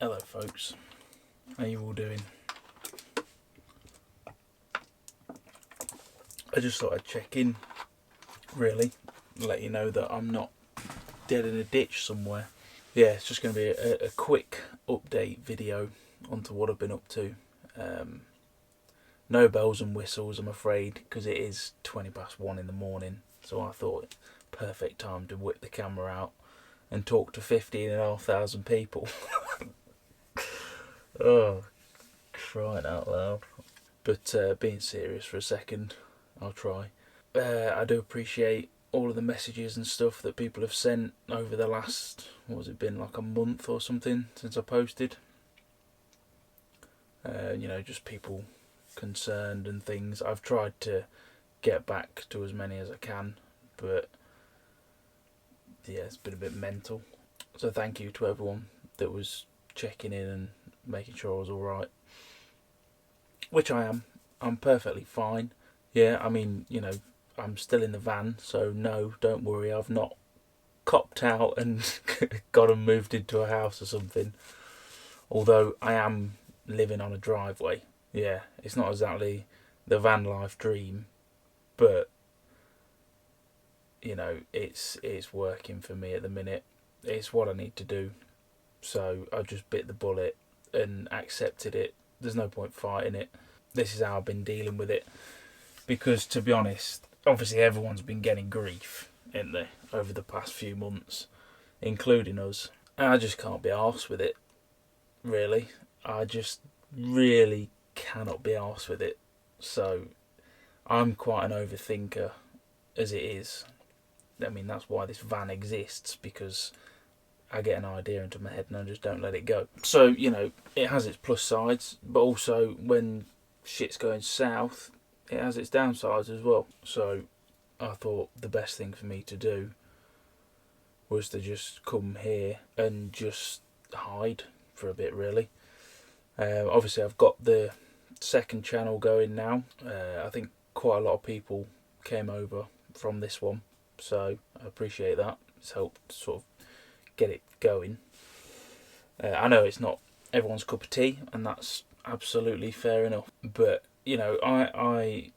Hello folks, how you all doing? I just thought I'd check in, really, let you know that I'm not dead in a ditch somewhere. Yeah, it's just going to be a quick update video onto what I've been up to. No bells and whistles, I'm afraid, because it is 1:20 in the morning, so I thought perfect time to whip the camera out and talk to 15,500 people. Oh, crying out loud. But being serious for a second, I'll try. I do appreciate all of the messages and stuff that people have sent over the last, what has it been, like a month or something since I posted. Just people concerned and things. I've tried to get back to as many as I can, but yeah, it's been a bit mental. So thank you to everyone that was checking in and making sure I was alright. Which I am. I'm perfectly fine. Yeah, I mean, I'm still in the van, so no, don't worry, I've not copped out and got and moved into a house or something. Although I am living on a driveway. Yeah, it's not exactly the van life dream, but it's working for me at the minute. It's what I need to do. So I just bit the bullet and accepted it. There's no point fighting it. This is how I've been dealing with it. Because to be honest, obviously everyone's been getting grief, ain't they, over the past few months, including us. And I just can't be arsed with it, really. I just really cannot be arsed with it. So I'm quite an overthinker as it is. I mean, that's why this van exists, because I get an idea into my head and I just don't let it go. So, it has its plus sides, but also when shit's going south, it has its downsides as well. So I thought the best thing for me to do was to just come here and just hide for a bit, really. Obviously I've got the second channel going now. I think quite a lot of people came over from this one, so I appreciate that. It's helped sort of get it going. I know it's not everyone's cup of tea, and that's absolutely fair enough, but I'm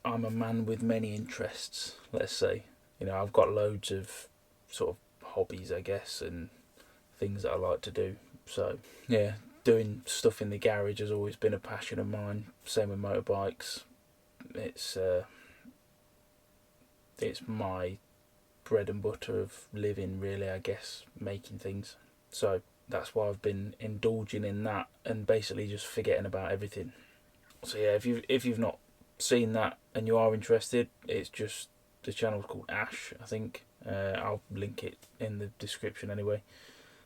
a man with many interests, let's say. I've got loads of sort of hobbies, I guess, and things that I like to do. So yeah, doing stuff in the garage has always been a passion of mine. Same with motorbikes. It's my bread and butter of living, really, I guess, making things. So that's why I've been indulging in that and basically just forgetting about everything. So yeah, if you've not seen that and you are interested, it's just, the channel's called Ash, I think. I'll link it in the description anyway.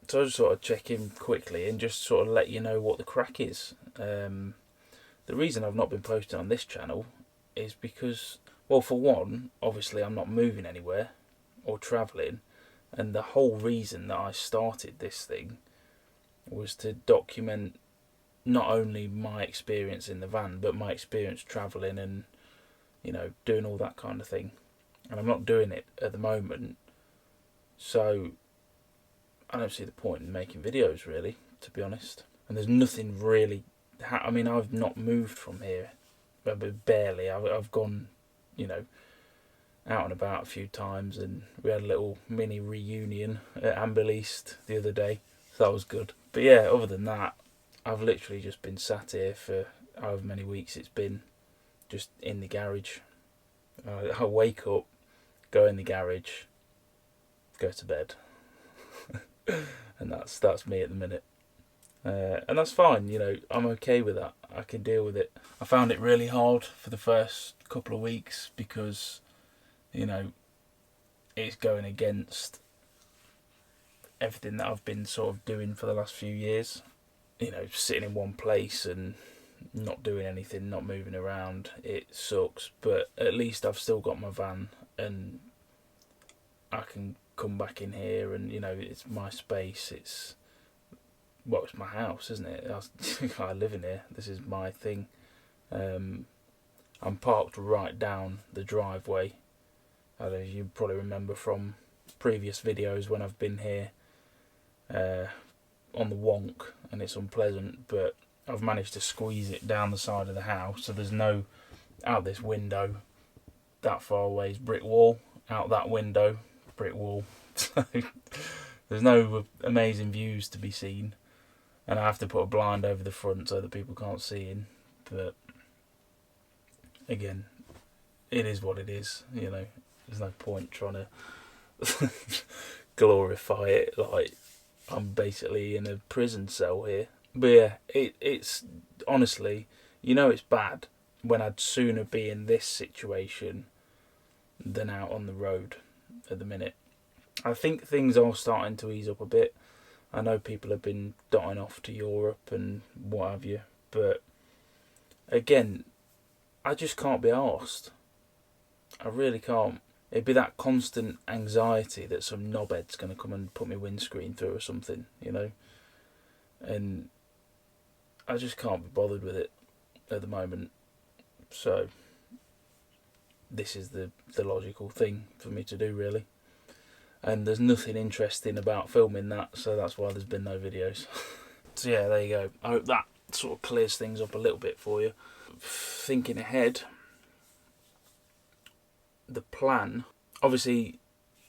So I just sort of check in quickly and just sort of let you know what the crack is. The reason I've not been posting on this channel is because, well, for one, obviously I'm not moving anywhere or travelling, and the whole reason that I started this thing was to document not only my experience in the van, but my experience travelling and doing all that kind of thing. And I'm not doing it at the moment, so I don't see the point in making videos, really, to be honest. And there's nothing really. I mean, I've not moved from here, but barely. I've gone, out and about a few times, and we had a little mini reunion at Amber East the other day, so that was good. But yeah, other than that, I've literally just been sat here for however many weeks it's been, just in the garage. I wake up, go in the garage, go to bed, and that's me at the minute. And that's fine, I'm okay with that. I can deal with it. I found it really hard for the first couple of weeks because, it's going against everything that I've been sort of doing for the last few years. Sitting in one place and not doing anything, not moving around, it sucks. But at least I've still got my van and I can come back in here and, it's my space. It's my house, isn't it? I live in here. This is my thing. I'm parked right down the driveway. I don't know, you probably remember from previous videos when I've been here. on the wonk and it's unpleasant, but I've managed to squeeze it down the side of the house, so there's no, out this window, that far away is brick wall, out that window, brick wall. So there's no amazing views to be seen, and I have to put a blind over the front so that people can't see in. But again, it is what it is, you know. There's no point trying to glorify it like I'm basically in a prison cell here. But yeah, it's honestly, you know, it's bad when I'd sooner be in this situation than out on the road at the minute. I think things are starting to ease up a bit. I know people have been dotting off to Europe and what have you, but again, I just can't be arsed. I really can't. It'd be that constant anxiety that some knobhead's going to come and put my windscreen through or something, you know? And I just can't be bothered with it at the moment. So this is the logical thing for me to do, really. And there's nothing interesting about filming that, so that's why there's been no videos. So yeah, there you go. I hope that sort of clears things up a little bit for you. Thinking ahead, the plan, obviously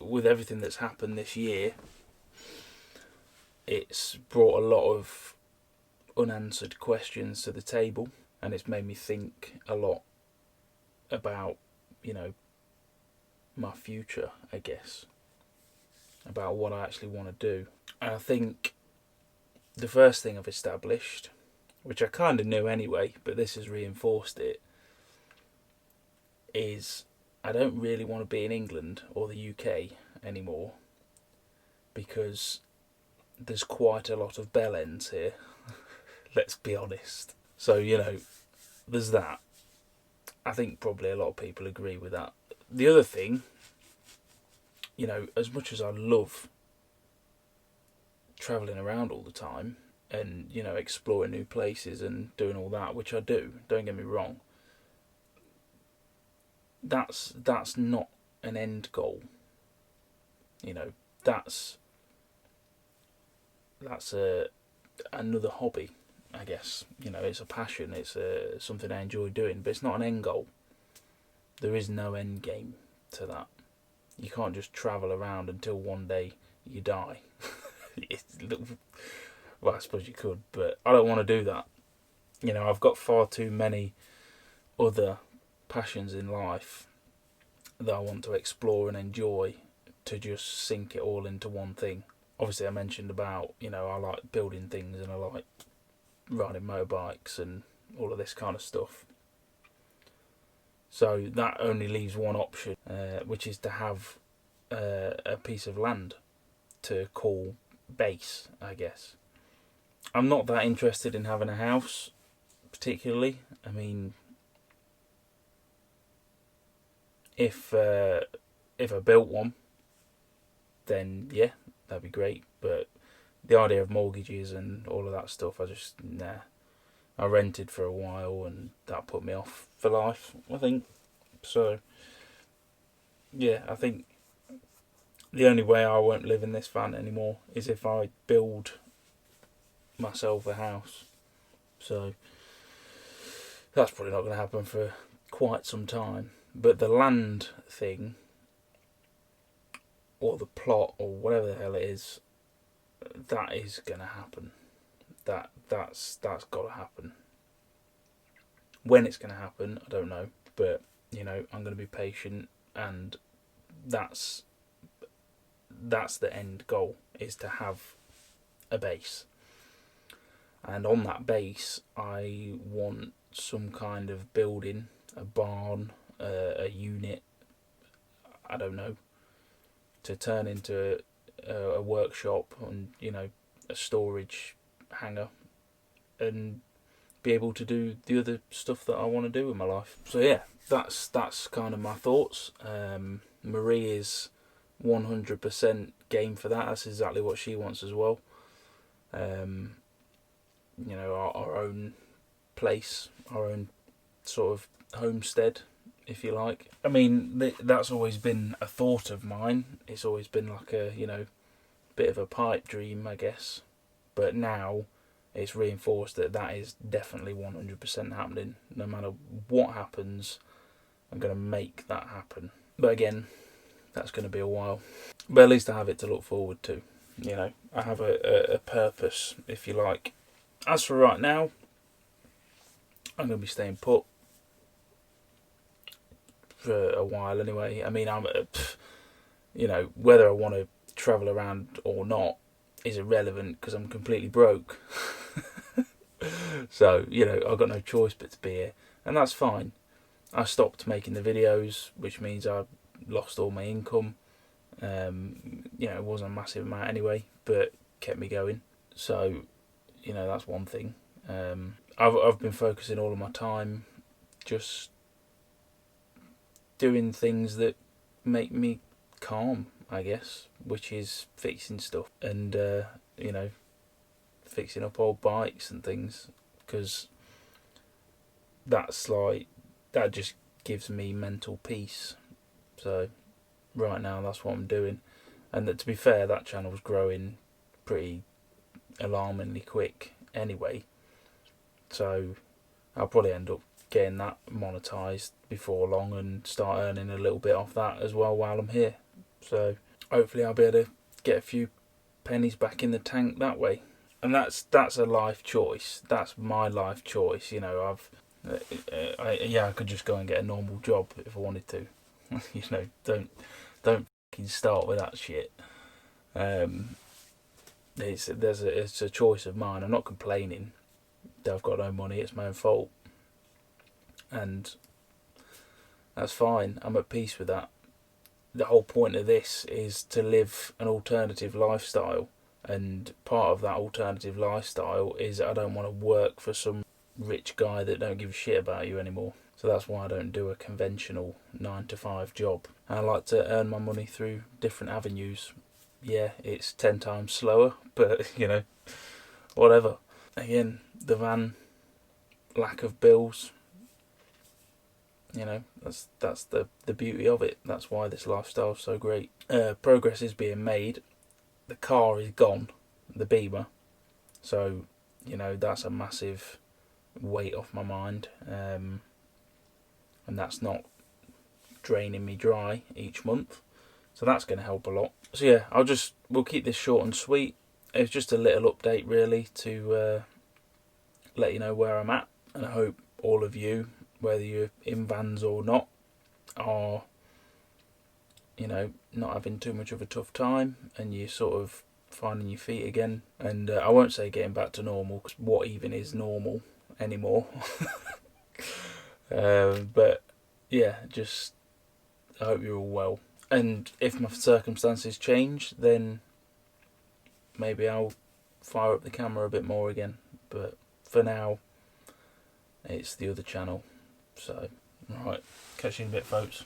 with everything that's happened this year, it's brought a lot of unanswered questions to the table, and it's made me think a lot about, you know, my future, I guess, about what I actually want to do. And I think the first thing I've established, which I kind of knew anyway, but this has reinforced it, is I don't really want to be in England or the UK anymore, because there's quite a lot of bell ends here. Let's be honest. So, you know, there's that. I think probably a lot of people agree with that. The other thing, you know, as much as I love travelling around all the time and, you know, exploring new places and doing all that, which I do, don't get me wrong, that's not an end goal. You know, that's another hobby, I guess. You know, it's a passion, it's something I enjoy doing, but it's not an end goal. There is no end game to that. You can't just travel around until one day you die. Well, I suppose you could, but I don't want to do that. You know, I've got far too many other passions in life that I want to explore and enjoy to just sink it all into one thing. Obviously, I mentioned about, you know, I like building things and I like riding motorbikes and all of this kind of stuff. So that only leaves one option, which is to have a piece of land to call base, I guess. I'm not that interested in having a house, particularly. I mean, if I built one, then yeah, that'd be great. But the idea of mortgages and all of that stuff, nah. I rented for a while and that put me off for life, I think. So, yeah, I think the only way I won't live in this van anymore is if I build myself a house. So, that's probably not going to happen for quite some time. But the land thing, or the plot, or whatever the hell it is, that is going to happen. That's got to happen. When it's going to happen, I don't know. But, you know, I'm going to be patient, and that's the end goal, is to have a base. And on that base, I want some kind of building, a barn, a unit, I don't know, to turn into a workshop and, you know, a storage hangar, and be able to do the other stuff that I want to do in my life. So yeah, that's kind of my thoughts. Marie is 100% game for that. That's exactly what she wants as well. You know, our own place, our own sort of homestead, if you like. I mean, that's always been a thought of mine. It's always been like a, you know, bit of a pipe dream, I guess. But now it's reinforced that that is definitely 100% happening. No matter what happens, I'm going to make that happen. But again, that's going to be a while. But at least I have it to look forward to. You know, I have a purpose, if you like. As for right now, I'm going to be staying put for a while anyway. I mean, you know, whether I want to travel around or not is irrelevant because I'm completely broke. So, you know, I've got no choice but to be here. And that's fine. I stopped making the videos, which means I lost all my income. You know, it wasn't a massive amount anyway, but kept me going. So, you know, that's one thing. I've been focusing all of my time just doing things that make me calm, I guess, which is fixing stuff and you know, fixing up old bikes and things, because that's like, that just gives me mental peace. So right now that's what I'm doing, and that, to be fair, that channel's growing pretty alarmingly quick anyway, so I'll probably end up getting that monetized before long and start earning a little bit off that as well while I'm here. So hopefully I'll be able to get a few pennies back in the tank that way. And that's a life choice. That's my life choice. You know, I could just go and get a normal job if I wanted to. You know, don't fucking start with that shit. It's a choice of mine. I'm not complaining that I've got no money. It's my own fault, and that's fine. I'm at peace with that. The whole point of this is to live an alternative lifestyle, and part of that alternative lifestyle is I don't want to work for some rich guy that don't give a shit about you anymore. So that's why I don't do a conventional 9-to-5 job. I like to earn my money through different avenues. Yeah, it's 10 times slower, but you know, whatever. Again, the van, lack of bills, you know, that's the beauty of it. That's why this lifestyle is so great. Progress is being made. The car is gone, the Beamer. So, you know, that's a massive weight off my mind. And that's not draining me dry each month. So that's going to help a lot. So yeah, we'll keep this short and sweet. It's just a little update really to let you know where I'm at. And I hope all of you, whether you're in vans or not, are, you know, not having too much of a tough time and you're sort of finding your feet again. And I won't say getting back to normal, because what even is normal anymore? But yeah, just I hope you're all well. And if my circumstances change, then maybe I'll fire up the camera a bit more again. But for now, it's the other channel. So, alright, catch you in a bit, folks.